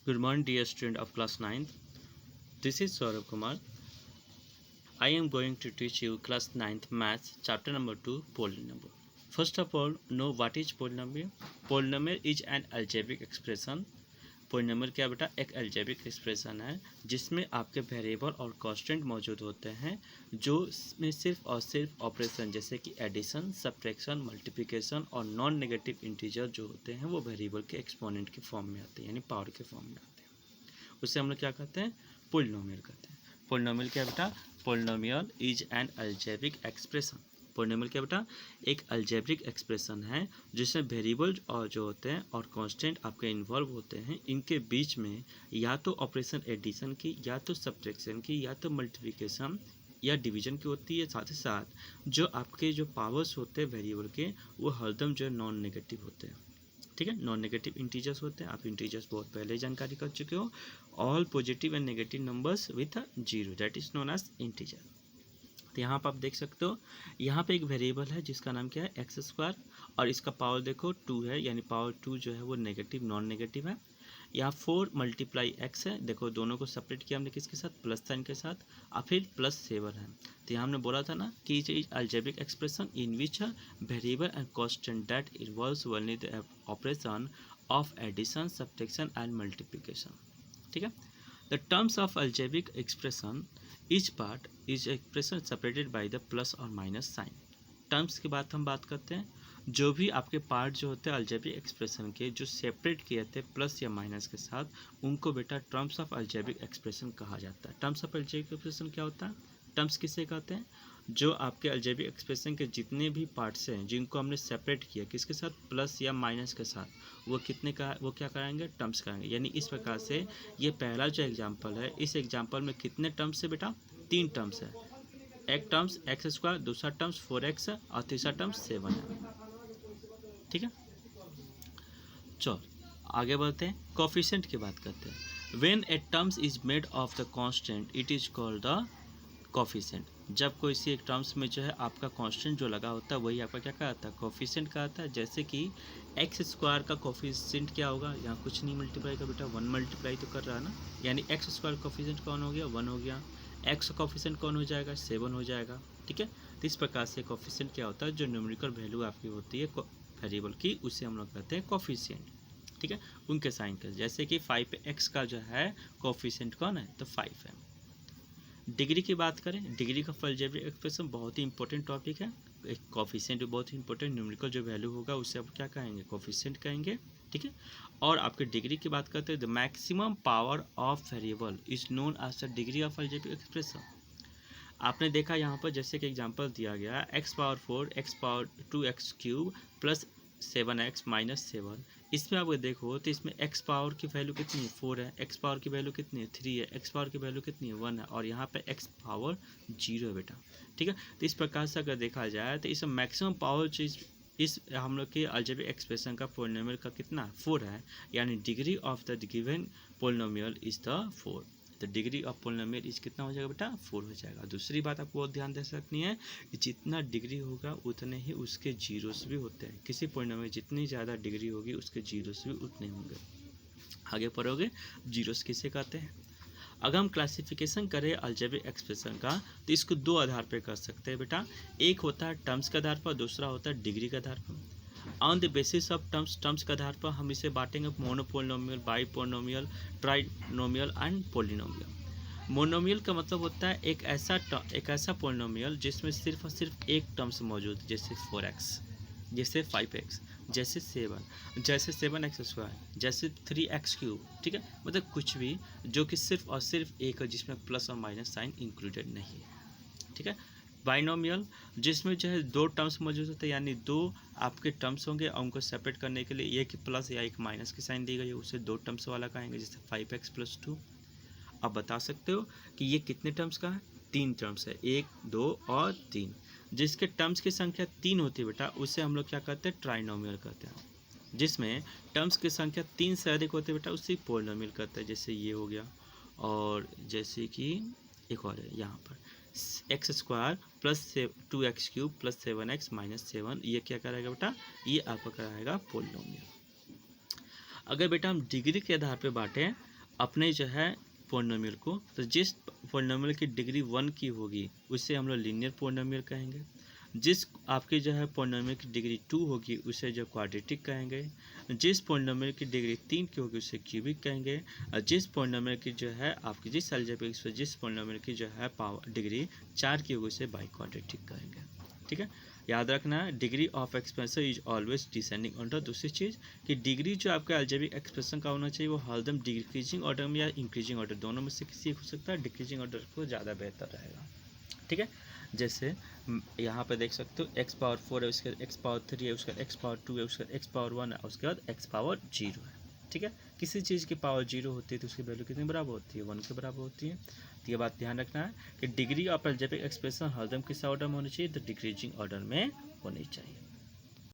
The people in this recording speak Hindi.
Good morning, dear student of class 9th. This is Saurabh Kumar. I am going to teach you class 9th maths chapter number 2 polynomial. First of all, know what is polynomial. Polynomial is an algebraic expression. Polynomial क्या बेटा, एक अलजेब्रिक एक्सप्रेशन है जिसमें आपके वेरिएबल और कांस्टेंट मौजूद होते हैं, जो में सिर्फ और सिर्फ ऑपरेशन जैसे कि एडिशन, सब्ट्रैक्शन, मल्टीप्लिकेशन और नॉन नेगेटिव इंटीजर जो होते हैं वो वेरिएबल के एक्सपोनेंट के फॉर्म में आते हैं, यानी पावर के फॉर्म में आते हैं। उससे हम लोग क्या कहते हैं, पोलिनोमियल कहते हैं। पोलिनोमियल क्या बेटा, polynomial is an algebraic expression. Polynomial क्या बेटा, एक अलजेब्रिक एक्सप्रेशन है जिसमें वेरिएबल और जो होते हैं और कांस्टेंट आपके इन्वॉल्व होते हैं, इनके बीच में या तो ऑपरेशन एडिशन की, या तो सब्ट्रैक्शन की, या तो मल्टीप्लिकेशन या डिवीजन की होती है। साथ ही साथ जो आपके जो पावर्स होते हैं वेरिएबल के, वो हरदम जो है नॉन नेगेटिव होते हैं। ठीक है, नॉन नेगेटिव इंटीजर्स होते हैं। आप इंटीजर्स बहुत पहले जानकारी कर चुके हो। All positive and negative numbers with a zero, that is known as integer. तो यहाँ पर आप देख सकते हो, यहाँ पे एक वेरिएबल है जिसका नाम क्या है, एक्स स्क्वायर, और इसका पावर देखो 2 है, यानी पावर 2 जो है वो नेगेटिव नॉन नेगेटिव है। यहाँ 4 मल्टीप्लाई एक्स है, देखो दोनों को सेपरेट किया हमने किसके साथ, प्लस साइन के साथ, और फिर +7 है। तो यहाँ हमने बोला था ना कि it is algebraic expression in which variable and constant that involves only the operation of addition, subtraction and multiplication. ठीक है, the terms of algebraic expression each part is expression separated by the plus और माइनस साइन। टर्म्स की बात हम बात करते हैं, जो भी आपके पार्ट जो होते हैं अलजेब्रिक एक्सप्रेशन के, जो सेपरेट किए थे प्लस या माइनस के साथ, उनको बेटा टर्म्स ऑफ अलजेब्रिक एक्सप्रेशन कहा जाता है। टर्म्स ऑफ अलजेब्रिक एक्सप्रेशन क्या होता है, टर्म्स किसे कहते हैं, जो आपके अलजेब्रिक एक्सप्रेशन के जितने भी पार्ट्स हैं जिनको हमने सेपरेट किया किसके साथ, प्लस या माइनस के साथ, वो कितने का, वो क्या कराएंगे, टर्म्स कराएंगे। यानी इस प्रकार से ये पहला जो एग्जांपल है, इस एग्जांपल में कितने टर्म्स है बेटा, 3 टर्म्स है। एक टर्म्स एक्स स्क्वायर, दूसरा टर्म्स 4x है, और तीसरा टर्म्स 7 है। ठीक है, चलो आगे बढ़ते हैं, कोफिशिएंट की बात करते हैं। When A terms is made of the constant it is called the coefficient. जब कोई सी एक टर्म्स में जो है आपका कांस्टेंट जो लगा होता है वही आपका क्या कहता है, कोफिशिएंट कहता है। जैसे कि एक्स स्क्वायर का कोफिशिएंट क्या होगा, यहाँ कुछ नहीं मल्टीप्लाई का बेटा, 1 मल्टीप्लाई तो कर रहा है ना, यानी एक्स स्क्वायर कोफिशिएंट कौन हो गया, 1 हो गया। एक्स कोफिशिएंट कौन हो जाएगा, 7 हो जाएगा। ठीक है, तो इस प्रकार से कोफिशिएंट क्या होता है, जो न्यूमेरिकल वैल्यू आपकी होती है वेरिएबल की, उसे हम लोग कहते हैं कोफिशिएंट। ठीक है, उनके साइन कर, जैसे कि 5x का जो है कोफिशिएंट कौन है, तो 5 है। डिग्री की बात करें, डिग्री का अलजेब्रिक एक्सप्रेशन बहुत ही इंपॉर्टेंट टॉपिक है। एक कोफिशिएंट भी बहुत ही इंपॉर्टेंट, न्यूमेरिकल जो वैल्यू होगा उससे आप क्या कहेंगे, कोफिशिएंट कहेंगे। ठीक है, और आपके डिग्री की बात करते हैं, the maximum power of variable is known as the degree of algebraic expression. आपने देखा यहाँ पर जैसे कि एग्जांपल दिया गया, x power 4 x power 2x cube plus 7x minus 7। इसमें आप देखो तो इसमें x पावर की वैल्यू कितनी है, 4 है, x पावर की वैल्यू कितनी है, 3 है, x पावर की वैल्यू कितनी है, 1 है, और यहाँ पे x पावर 0 है बेटा। ठीक है, तो इस प्रकार से अगर देखा जाए तो इस मैक्सिमम पावर चीज इस हम लोग के अलजेब्रिक एक्सप्रेशन का पोलिनोमियल का कितना, 4 है, यानी degree of the given polynomial is the 4। तो डिग्री ऑफ पोलिनोमियल इज कितना हो जाएगा बेटा, 4 हो जाएगा। दूसरी बात आपको बहुत ध्यान दे सकनी है कि जितना डिग्री होगा उतने ही उसके जीरोस भी होते हैं। किसी पोलिनोमियल जितनी ज़्यादा डिग्री होगी उसके जीरोस भी उतने होंगे। आगे पढ़ोगे, जीरोस किसे कहते हैं। अगर हम क्लासिफिकेशन करें अलजेब्रिक एक्सप्रेशन का, तो इसको 2 आधार पर कर सकते हैं बेटा। एक होता है टर्म्स के आधार पर, दूसरा होता है डिग्री के आधार पर। On the basis of terms के आधार पर हम इसे बांटेंगे मोनोपोलिनोमियल, बाइपोलिनोमियल, ट्राइनोमियल एंड पोलिनोमियल। मोनोमियल का मतलब होता है एक ऐसा पोलिनोमियल जिसमें सिर्फ और सिर्फ एक टर्म्स मौजूद, जैसे 4x, जैसे 5x, जैसे 7x स्क्वायर, जैसे 3x क्यूब। ठीक है, मतलब कुछ भी जो कि सिर्फ और सिर्फ एक है, जिसमें प्लस और माइनस साइन इंक्लूडेड नहीं है। ठीक है, बाइनोमियल जिसमें जो है 2 टर्म्स मौजूद होते हैं, यानी 2 आपके टर्म्स होंगे और उनको सेपरेट करने के लिए एक प्लस या एक माइनस की साइन दी गई है, उसे 2 टर्म्स वाला कहेंगे, जैसे 5x + 2। आप बता सकते हो कि ये कितने टर्म्स का है, 3 टर्म्स है, 1 2 और 3। जिसके टर्म्स की संख्या 3 होती है बेटा, उसे हम लोग क्या कहते हैं, ट्राइनोमियल कहते हैं। जिसमें टर्म्स की संख्या 3 से अधिक होती है बेटा, उसे पोलिनोमियल कहते हैं। जैसे ये हो गया, और जैसे कि एक और है यहाँ पर x square plus 2x cube plus 7x minus 7, ये क्या कराएगा बेटा, ये आपका कराएगा पोलिनोमियल। अगर बेटा हम डिग्री के आधार पे बांटें अपने जो है पोलिनोमियल को, तो जिस पोलिनोमियल की डिग्री 1 की होगी उसे हम लोग लीनियर पोलिनोमियल कहेंगे। जिस आपके जो है पोलिनोमियल की डिग्री 2 होगी उसे जो क्वाड्रेटिक कहेंगे। जिस पोलिनोमियल की डिग्री 3 की होगी उसे क्यूबिक कहेंगे। और जिस पोलिनोमियल की जो है आपकी जिस अलजेब्रिक से जिस पोलिनोमियल की जो है पावर डिग्री 4 की होगी उसे बाई क्वाड्रेटिक कहेंगे। ठीक है, याद रखना है degree of expression is always descending order. दूसरी चीज़ कि डिग्री जो आपका अलजेब्रिक एक्सप्रेशन का होना चाहिए वो हरदम डिक्रीजिंग ऑर्डर में या इंक्रीजिंग ऑर्डर दोनों में से किसी एक हो सकता है। डिक्रीजिंग ऑर्डर को ज़्यादा बेहतर रहेगा। ठीक है, जैसे यहाँ पे देख सकते हो x पावर 4 है, उसके बाद x पावर 3 है, उसके बाद x पावर 2 है, उसके बाद x पावर 1 है, उसके बाद x पावर 0 है। ठीक है, किसी चीज़ की पावर 0 होती है तो उसकी वैल्यू कितनी बराबर होती है, 1 के बराबर होती है। तो ये बात ध्यान रखना है कि डिग्री ऑफ अलजेब्रिक एक्सप्रेशन हरदम किस ऑर्डर में होनी चाहिए, तो डिक्रीजिंग ऑर्डर में होनी चाहिए।